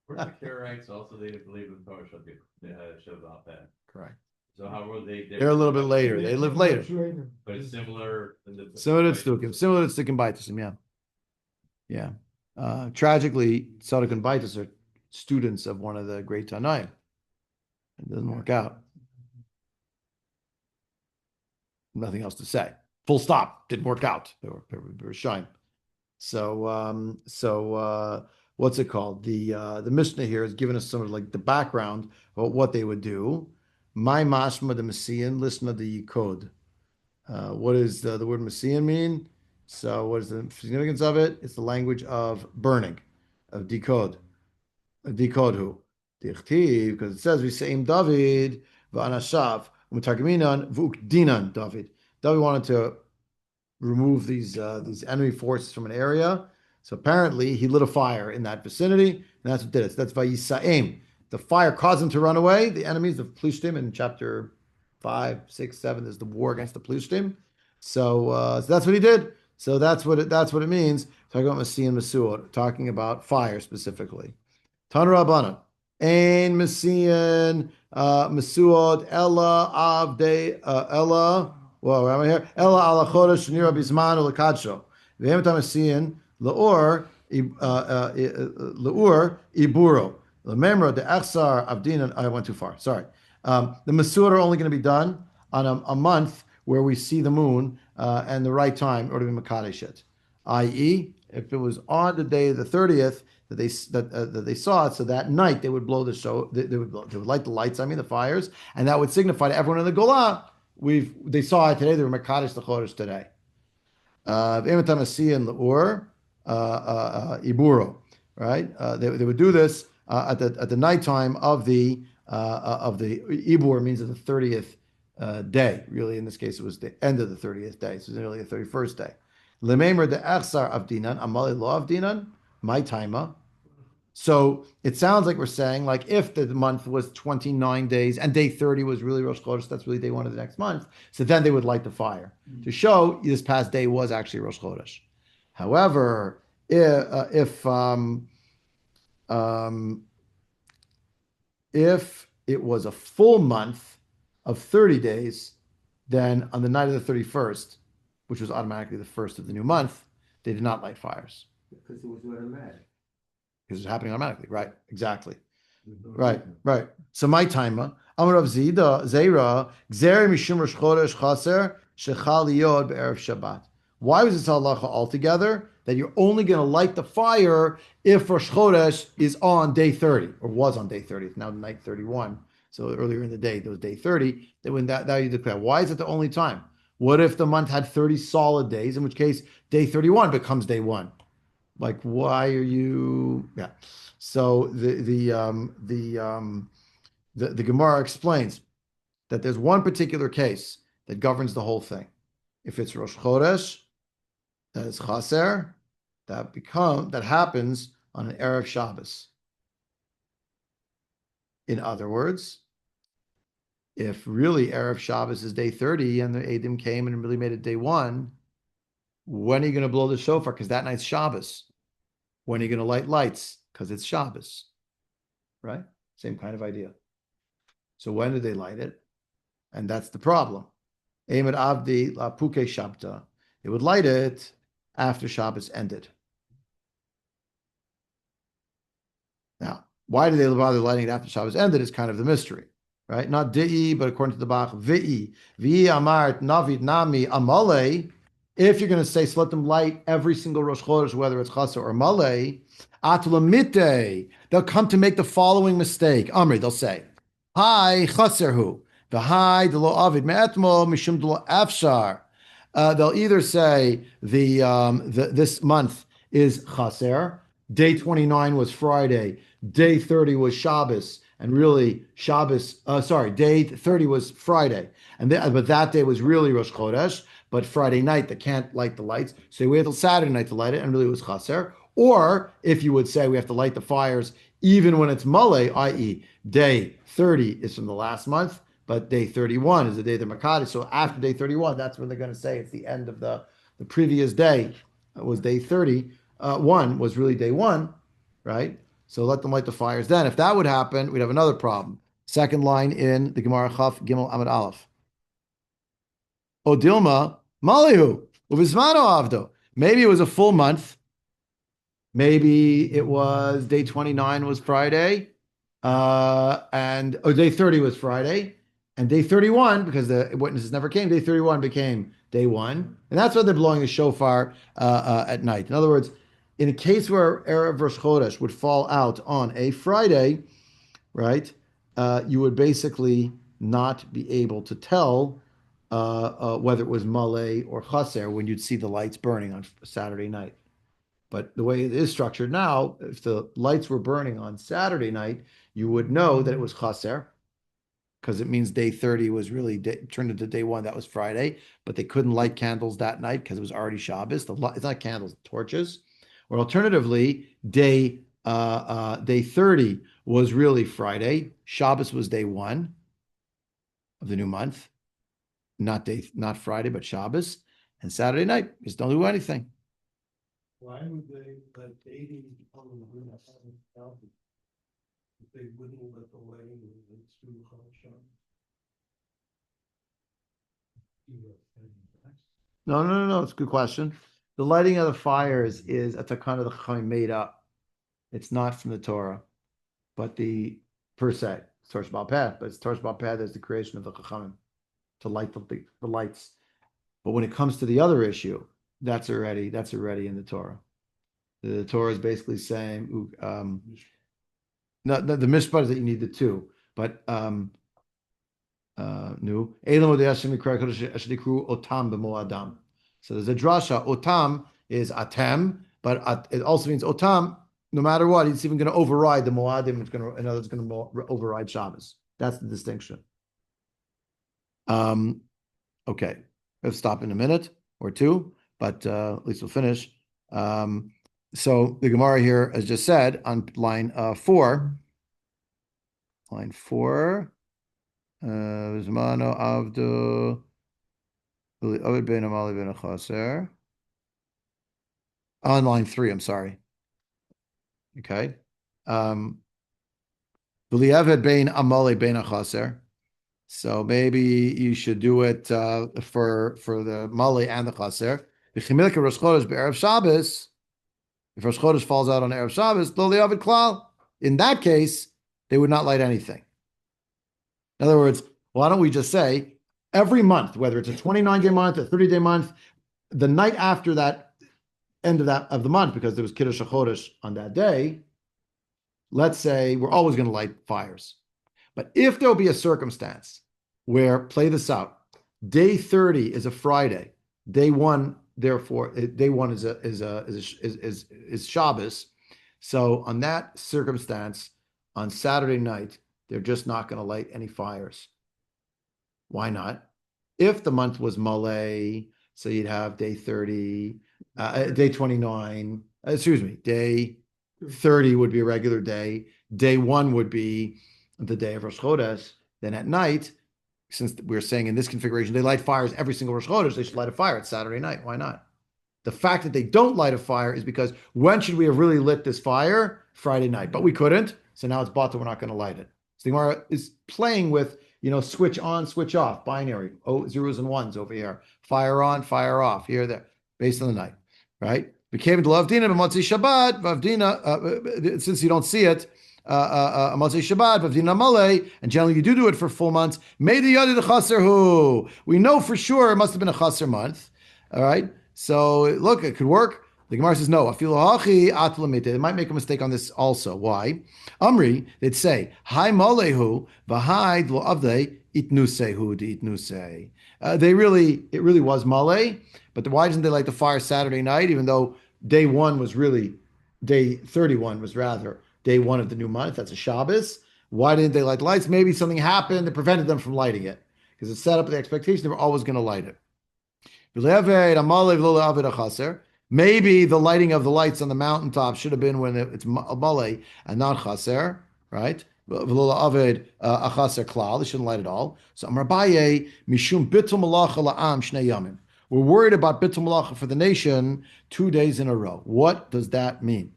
Weren't the Karaites also, they didn't believe in Torah Shabbat, they had a Shabbat that. Correct. So how were they? They're a little bit later. They lived later. But it's similar. Similar to Stukim. Similar to Stukim Baitis. Yeah. Yeah. Tragically, Tzadok and Baitis are students of one of the great Tanaim. It doesn't work out. Nothing else to say. Full stop. Didn't work out. They were shying. So what's it called? The Mishnah here has given us some of like the background about what they would do. My mashma the Messiah, listen to the code. What does the word Messiah mean? So what is the significance of it? It's the language of burning, of decode. Decode who? Dichtiv, because it says we say David v'anashav u'metargeminan v'ukdinan David. David wanted to remove these enemy forces from an area. So apparently he lit a fire in that vicinity, and that's what did it. So that's Vayisaim. The fire caused them to run away. The enemies of Plishtim in chapter 5, 6, 7. There's the war against the Plishtim. So that's what he did. So that's what it means. Talking about Messiah and Masuot, talking about fire specifically. Tan Rabbanan. Ein Messiah Masuot Ella Avde Ella. Well, where am I here? Ella ala chodesh nira bizman ulakadsho. V'hem tamasiyin leor iburo. Lememra the echsar avdinan. I went too far. Sorry. The Masur are only going to be done on a month where we see the moon and the right time in order to be makadesh it. I.e., if it was on the day of the 30th that they saw it, so that night they would blow the show. They would light the lights. The fires, and that would signify to everyone in the Golah. They saw it today. They were makadesh the chodesh today. And Leur iburo, right? They would do this at the nighttime of the ibur, means of the 30th day. Really, in this case, it was the end of the 30th day, so it's nearly the 31st day. Lememer the echsar of dinan amali lo of dinan my timer. So it sounds like we're saying, like, if the month was 29 days and day 30 was really Rosh Chodesh, that's really day one of the next month. So then they would light the fire to show this past day was actually Rosh Chodesh. However, if it was a full month of 30 days, then on the night of the 31st, which was automatically the first of the new month, they did not light fires. Because it was automatic. Because it's happening automatically, right? Exactly. Right, right. So my timer. Amar of Zida, Zera, Gzeri Mishum Rosh Chodesh Chaser, Shechal Yod Be'erev Shabbat. Why was this halacha altogether? That you're only going to light the fire if Rosh Chodesh is on day 30, or was on day 30. It's now night 31. So earlier in the day, there was day 30. That when that you declare. Why is it the only time? What if the month had 30 solid days, in which case day 31 becomes day 1? Like, why are you? Yeah. So the Gemara explains that there's one particular case that governs the whole thing. If it's Rosh Chodesh, that is Chaser, that happens on an Erev Shabbos. In other words, if really Erev Shabbos is day 30 and the Eidim came and really made it day 1, when are you going to blow the shofar? Because that night's Shabbos. When are you going to light lights? Because it's Shabbos. Right? Same kind of idea. So when do they light it? And that's the problem. Eimed Avdi La Puke Shabta. It would light it after Shabbos ended. Now, why do they bother lighting it after Shabbos ended is kind of the mystery. Right? Not Di'i, but according to the Bach, Vi'i. Vi'i Amart Navid Nami Amale. If you're going to say, so let them light every single Rosh Chodesh, whether it's Chaser or Malay, Atlamite, they'll come to make the following mistake. Amri, they'll say, Hi, Chaserhu, the hi, the lo avid me'etmo, mishum de lo afshar. They'll either say this month is Chaser, day 29 was Friday, day 30 was Shabbos, and really day 30 was Friday, but that day was really Rosh Chodesh. But Friday night they can't light the lights, so they wait till Saturday night to light it, and really it was Chaser. Or if you would say we have to light the fires even when it's Malay, i.e. day 30 is from the last month, but day 31 is the day of the Makati. So after day 31, that's when they're going to say it's the end of the previous day. It was day 30. One was really day 1, right? So let them light the fires then. If that would happen, we'd have another problem. Second line in the Gemara Chaf Gimel Amud Aleph. Odilma Malihu Uvismano Avdo. Maybe it was a full month. Maybe it was day 29 was Friday, or day 30 was Friday, and day 31, because the witnesses never came, day 31 became day 1, and that's why they're blowing the shofar at night. In other words, in a case where Erev Rosh Chodesh would fall out on a Friday, right, you would basically not be able to tell whether it was Malay or Chaser when you'd see the lights burning on Saturday night. But the way it is structured now, if the lights were burning on Saturday night, you would know that it was Chaser, because it means day 30 was really turned into day 1. That was Friday, but they couldn't light candles that night because it was already Shabbos. It's not candles, torches. Or alternatively, day 30 was really Friday. Shabbos was day 1 of the new month. Not Friday, but Shabbos. And Saturday night, just don't do anything. Why would they let dating on the room if they wouldn't let the wedding it's too hard? No. It's a good question. The lighting of the fires is a takana the Chachamim made up. It's not from the Torah, but per se, it's Torah Sheba'al Peh, but it's Torah Sheba'al Peh that's the creation of the Chachamim to light the lights. But when it comes to the other issue, that's already in the Torah. The Torah is basically saying, no, the mishpat is that you need the two, but no. So there's a drasha. Otam is atem, but it also means otam. No matter what, it's even going to override the moadim. It's going to override Shabbos. That's the distinction. Okay, let's stop in a minute or two, but at least we'll finish. So the Gemara here has just said on line 4. Line 4. Zmano Avdu Ovid ben Amali ben Chaser. On line 3, I'm sorry. Okay. V'li'eved ben Amali ben Chaser. So maybe you should do it for the Mali and the Chaser. V'chimilka Rosh Chodesh be'erev Shabbos. If Rosh Chodesh falls out on Erev Shabbos, lo li'avid klal. In that case, they would not light anything. In other words, why don't we just say every month, whether it's a 29-day month, a 30-day month, the night after that end of the month, because there was Kiddush HaChodesh on that day, let's say we're always going to light fires. But if there'll be a circumstance where, play this out, day 30 is a Friday, day 1, therefore, day 1 is Shabbos. So on that circumstance, on Saturday night, they're just not going to light any fires. Why not? If the month was Malay, so you'd have day 30, day 29, day 30 would be a regular day. Day 1 would be the day of Rosh Chodesh. Then at night, since we're saying in this configuration, they light fires every single Rosh Chodesh, they should light a fire. It's Saturday night. Why not? The fact that they don't light a fire is because when should we have really lit this fire? Friday night. But we couldn't. So now it's bought that we're not going to light it. So the Gemara is playing with, switch on, switch off, binary, zeros and ones over here. Fire on, fire off, here, there, based on the night, right? Became to Lavdina, Motzei Shabbat, Vavdina, since you don't see it, Motzei Shabbat, Vavdina Malay, and generally you do it for full months. Made the Yadi the Chaser who. We know for sure it must have been a Chaser month, all right? So look, it could work. The Gemara says no. They might make a mistake on this also. Why? Amri, they'd say, Hi Malehu, Vahai Lo Avde, Itnusehu de Itnuse. It really was Malay, but why didn't they light the fire Saturday night, even though day 31 was rather day 1 of the new month? That's a Shabbos. Why didn't they light the lights? Maybe something happened that prevented them from lighting it, because it set up the expectation they were always going to light it. Maybe the lighting of the lights on the mountaintop should have been when it's malay and not chaser, right? They shouldn't light it all. So Amrabaye mishum bitul malacha la'am shnei yamim. We're worried about bitul malacha for the nation 2 days in a row. What does that mean?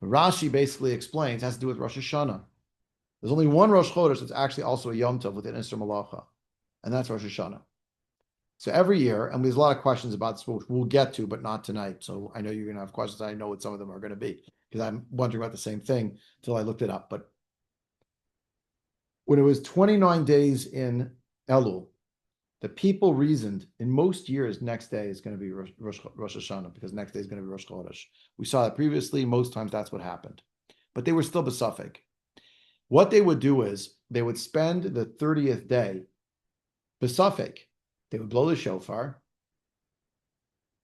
Rashi basically explains it has to do with Rosh Hashanah. There's only one Rosh Chodesh that's actually also a Yom Tov with an Isser Malacha, and that's Rosh Hashanah. So every year, and there's a lot of questions about this, which we'll get to, but not tonight. So I know you're going to have questions. I know what some of them are going to be, because I'm wondering about the same thing until I looked it up. But when it was 29 days in Elul, the people reasoned in most years, next day is going to be Rosh Hashanah, because next day is going to be Rosh Chodesh. We saw that previously. Most times that's what happened. But they were still besuffic. What they would do is they would spend the 30th day besuffic. They would blow the shofar.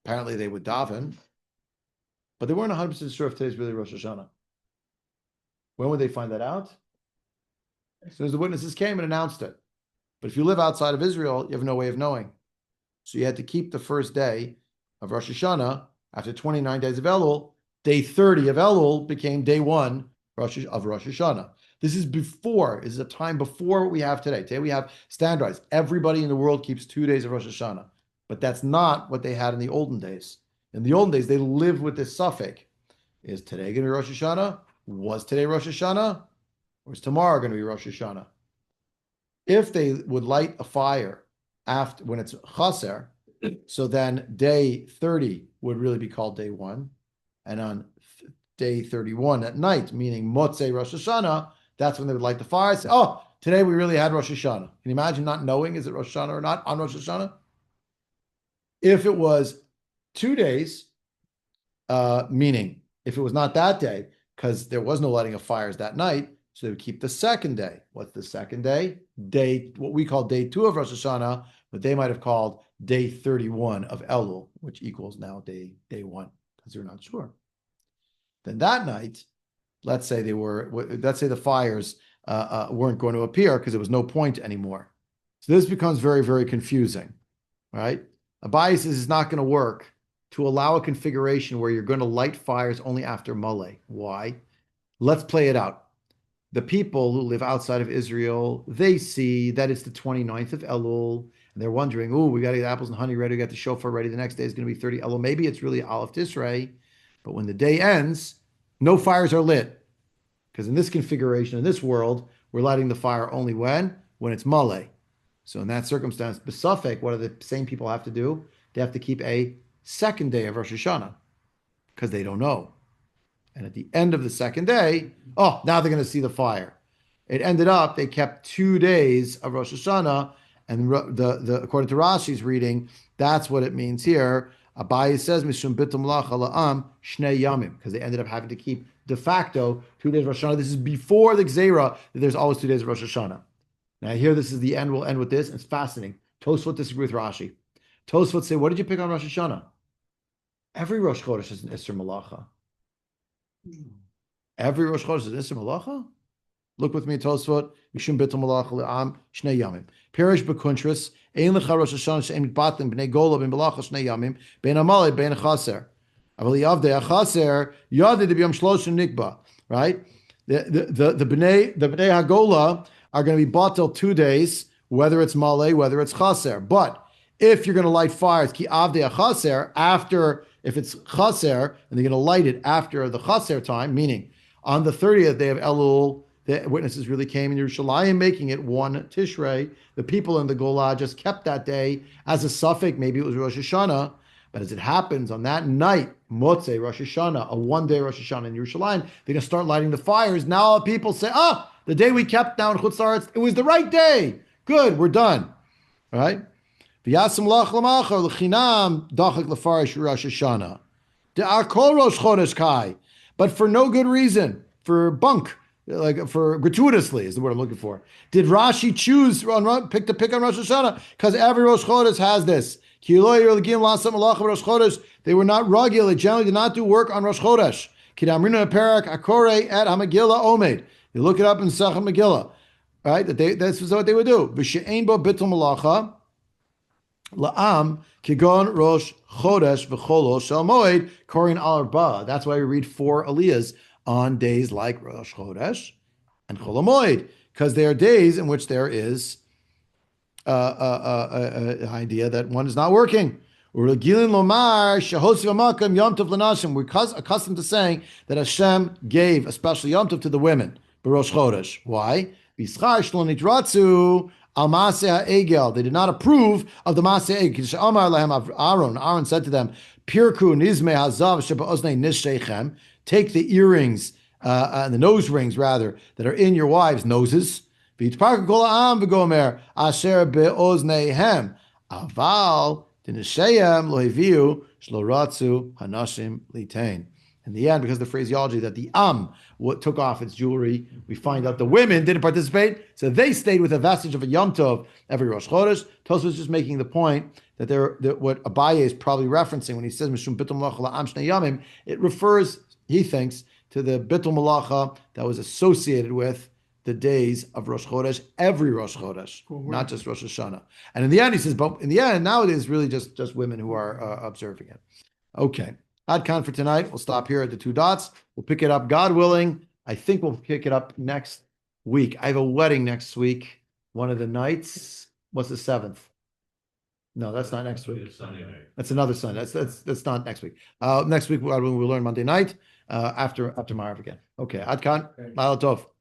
Apparently they would daven, but they weren't 100% sure if today's really Rosh Hashanah. When would they find that out? As soon as the witnesses came and announced it. But if you live outside of Israel, you have no way of knowing. So you had to keep the first day of Rosh Hashanah after 29 days of Elul. Day 30 of Elul became day 1 of Rosh Hashanah. This is a time before what we have today. Today we have standardized. Everybody in the world keeps 2 days of Rosh Hashanah. But that's not what they had in the olden days. In the olden days, they lived with this suffix. Is today going to be Rosh Hashanah? Was today Rosh Hashanah? Or is tomorrow going to be Rosh Hashanah? If they would light a fire after when it's chaser, so then day 30 would really be called day 1. And on day 31 at night, meaning Motzei Rosh Hashanah, that's when they would light the fire. Say, oh, today we really had Rosh Hashanah. Can you imagine not knowing, is it Rosh Hashanah or not on Rosh Hashanah? If it was 2 days, meaning if it was not that day, because there was no lighting of fires that night, so they would keep the second day. What's the second day? What we call day 2 of Rosh Hashanah, but they might have called day 31 of Elul, which equals now day 1, because they're not sure. Then that night, let's say the fires weren't going to appear because there was no point anymore. So this becomes very, very confusing, right? Abaye says it's not going to work to allow a configuration where you're going to light fires only after Malay. Why? Let's play it out. The people who live outside of Israel, they see that it's the 29th of Elul, and they're wondering, oh, we got to get apples and honey ready, we got the shofar ready, the next day is going to be 30 Elul. Maybe it's really Aleph Tishrei, but when the day ends, no fires are lit. Because in this configuration, in this world, we're lighting the fire only when it's Malay. So in that circumstance, besuffic, what do the same people have to do? They have to keep a second day of Rosh Hashanah, because they don't know. And at the end of the second day, now they're going to see the fire. it ended up they kept 2 days of Rosh Hashanah, and the according to Rashi's reading, that's what it means here. Abaye says Mishum Bitul Malacha La'am Shnei Yamim, because they ended up having to keep de facto 2 days of Rosh Hashanah. This is before the Gzeira that there's always 2 days of Rosh Hashanah. Now here, this is the end. We'll end with this. It's fascinating. Tosfot disagree with Rashi. Tosfot say, what did you pick on Rosh Hashanah? Every Rosh Chodesh is an Isser Malacha. Every Rosh Chodesh is an Isser Malacha? Look with me at Tosfot. Mishum Bitul Malacha Le'am Shnei Yamim. Perish B'Kuntris. Ein Lecha Rosh Hashanah She'em Batlim B'nei Gola B'nei Malacha Shnei Yamim B'nei Amalei B'nei Chaser. Avali Yavdei HaChaser Yadei D'B'Yom Shloshim Nikba. Right? The B'nei HaGola are going to be bought till 2 days, whether it's Malay, whether it's Chaser. But if you're going to light fires, Ki Avdei HaChaser, after, if it's Chaser, and they're going to light it after the Chaser time, meaning on the 30th day of Elul, the witnesses really came in Yerushalayim, making it 1 Tishrei. The people in the Golah just kept that day as a suffix. Maybe it was Rosh Hashanah, but as it happens on that night, Motzei Rosh Hashanah, a 1-day Rosh Hashanah in Yerushalayim, they're going to start lighting the fires. Now people say, the day we kept down Chutz La'aretz, it was the right day. Good, we're done. All right? V'yasim lach l'machar l'chinam dachak l'farish Rosh Hashanah. De'akol Rosh Chodesh kai. But for no good reason, for bunk, like for gratuitously is the word I'm looking for. Did Rashi choose pick on Rosh Hashanah? Because every Rosh Chodesh has this. They were not rugged. They generally did not do work on Rosh Chodesh. Perek akore at Hamagillah omed. You look it up in Sach Megillah, right? That's what they would do. V'she'ein bo bitul malacha la'am kigon Rosh Chodesh v'cholo shel moed korin al arba. That's why we read 4 aliyahs on days like Rosh Chodesh and Chol Moed, because they are days in which there is an idea that one is not working. We're accustomed to saying that Hashem gave a special Yom Tov to the women, Rosh Chodesh. Why? They did not approve of the Maaseh Egel. Aaron said to them, Pirku nizme hazav shebe'oznei nishechem. Take the earrings, and the nose rings rather, that are in your wives' noses. V'yitparku kol ha'am v'gomer asher be'ozneihem. Aval dinishayim lo heviu shlo ratzu hanashim litain. In the end, because of the phraseology that the what took off its jewelry, we find out the women didn't participate, so they stayed with a vestige of a Yom Tov every Rosh Chodesh. Tosfos was just making the point that what Abaye is probably referencing when he says Mishum Bitul Malacha La'am Shnei Yamim, it refers, he thinks, to the Bitul Malacha that was associated with the days of Rosh Chodesh, every Rosh Chodesh, not just Rosh Hashanah. And in the end, he says, but in the end, now it is really just women who are observing it. Okay. Ad Khan for tonight. We'll stop here at the 2 dots. We'll pick it up, God willing. I think we'll pick it up next week. I have a wedding next week. One of the nights. What's the 7th? No, that's not next week. That's another Sunday. That's not next week. Next week we'll learn Monday night after Marav again. Okay. Ad Khan. Mazel Tov.